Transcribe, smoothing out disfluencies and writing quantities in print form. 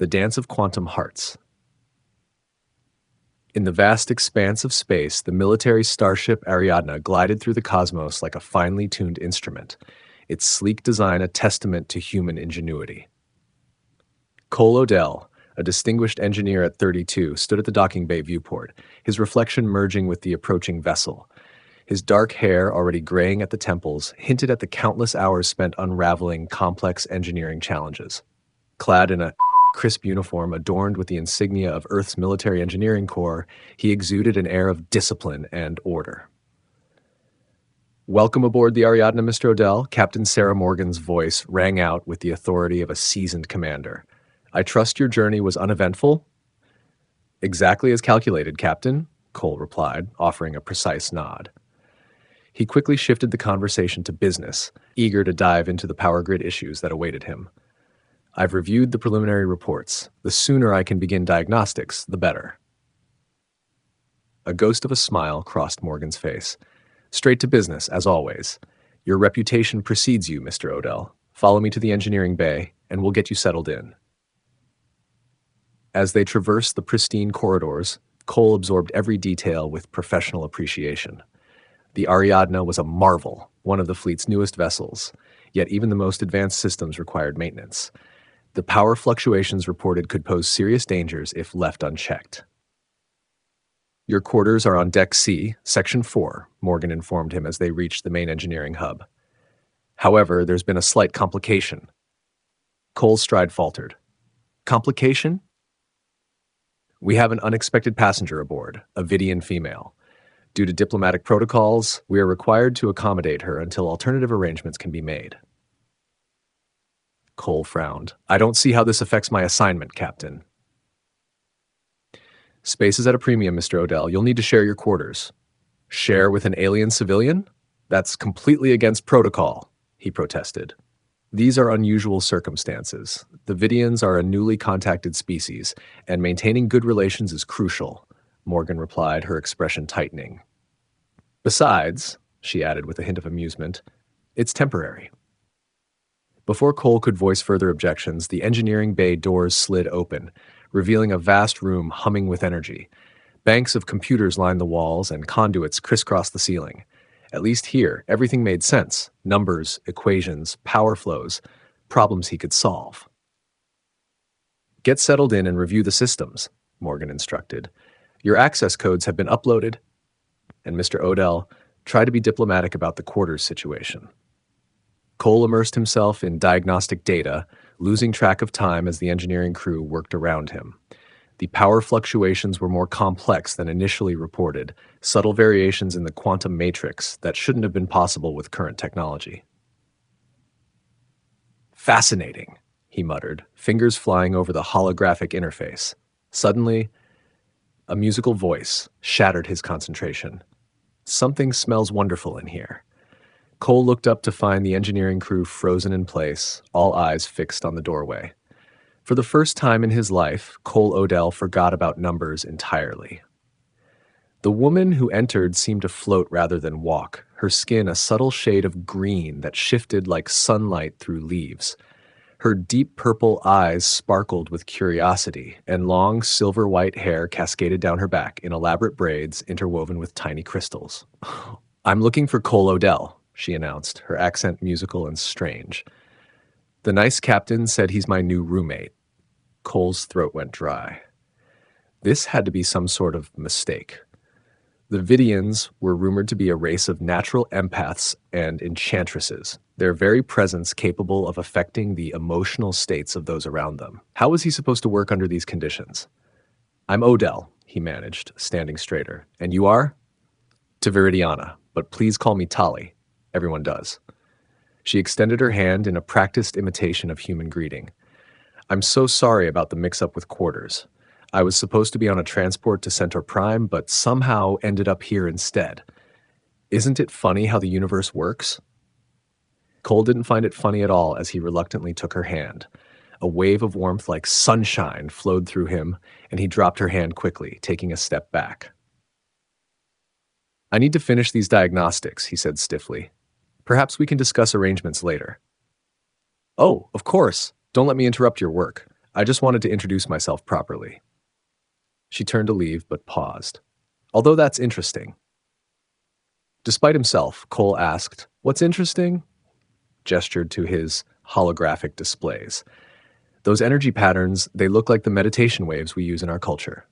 The Dance of Quantum Hearts. In the vast expanse of space, the military starship Ariadne glided through the cosmos like a finely tuned instrument, its sleek design a testament to human ingenuity. Cole Odell, a distinguished engineer at 32, stood at the docking bay viewport, his reflection merging with the approaching vessel. His dark hair, already graying at the temples, hinted at the countless hours spent unraveling complex engineering challenges. Clad in a crisp uniform adorned with the insignia of Earth's military engineering corps, he exuded an air of discipline and order. "Welcome aboard the Ariadne, Mr. Odell," Captain Sarah Morgan's voice rang out with the authority of a seasoned commander. "I trust your journey was uneventful?" "Exactly as calculated, Captain," Cole replied, offering a precise nod. He quickly shifted the conversation to business, eager to dive into the power grid issues that awaited him. "I've reviewed the preliminary reports. The sooner I can begin diagnostics, the better." A ghost of a smile crossed Morgan's face. "Straight to business, as always. Your reputation precedes you, Mr. Odell. Follow me to the engineering bay, and we'll get you settled in." As they traversed the pristine corridors, Cole absorbed every detail with professional appreciation. The Ariadne was a marvel, one of the fleet's newest vessels, yet even the most advanced systems required maintenance. The power fluctuations reported could pose serious dangers if left unchecked. "Your quarters are on Deck C, Section 4, Morgan informed him as they reached the main engineering hub. "However, there's been a slight complication." Cole's stride faltered. "Complication?" "We have an unexpected passenger aboard, a Vidian female. Due to diplomatic protocols, we are required to accommodate her until alternative arrangements can be made." Cole frowned. "I don't see how this affects my assignment, Captain." "Space is at a premium, Mr. Odell. You'll need to share your quarters." "Share with an alien civilian? That's completely against protocol," he protested. "These are unusual circumstances. The Vidians are a newly contacted species, and maintaining good relations is crucial," Morgan replied, her expression tightening. "Besides," she added with a hint of amusement, "it's temporary." Before Cole could voice further objections, the engineering bay doors slid open, revealing a vast room humming with energy. Banks of computers lined the walls, and conduits crisscrossed the ceiling. At least here, everything made sense. Numbers, equations, power flows, problems he could solve. "Get settled in and review the systems," Morgan instructed. "Your access codes have been uploaded." And Mr. Odell, try to be diplomatic about the quarters situation. Cole immersed himself in diagnostic data, losing track of time as the engineering crew worked around him. The power fluctuations were more complex than initially reported, subtle variations in the quantum matrix that shouldn't have been possible with current technology. "Fascinating," he muttered, fingers flying over the holographic interface. Suddenly, a musical voice shattered his concentration. "Something smells wonderful in here." Cole looked up to find the engineering crew frozen in place, all eyes fixed on the doorway. For the first time in his life, Cole Odell forgot about numbers entirely. The woman who entered seemed to float rather than walk, her skin a subtle shade of green that shifted like sunlight through leaves. Her deep purple eyes sparkled with curiosity, and long silver-white hair cascaded down her back in elaborate braids interwoven with tiny crystals. "I'm looking for Cole Odell," she announced, her accent musical and strange. "The nice captain said he's my new roommate." Cole's throat went dry. This had to be some sort of mistake. The Vidians were rumored to be a race of natural empaths and enchantresses, their very presence capable of affecting the emotional states of those around them. How was he supposed to work under these conditions? "I'm Odell," he managed, standing straighter. "And you are?" "To Viridiana, but please call me Tali. Everyone does." She extended her hand in a practiced imitation of human greeting. "I'm so sorry about the mix-up with quarters. I was supposed to be on a transport to Centaur Prime, but somehow ended up here instead. Isn't it funny how the universe works?" Cole didn't find it funny at all as he reluctantly took her hand. A wave of warmth like sunshine flowed through him, and he dropped her hand quickly, taking a step back. "I need to finish these diagnostics," he said stiffly. "Perhaps we can discuss arrangements later." "Oh, of course. Don't let me interrupt your work. I just wanted to introduce myself properly. She turned to leave, but paused. Although that's interesting. Despite himself, Cole asked, "What's interesting?" Gestured to his holographic displays. Those energy patterns, they look like the meditation waves we use in our culture.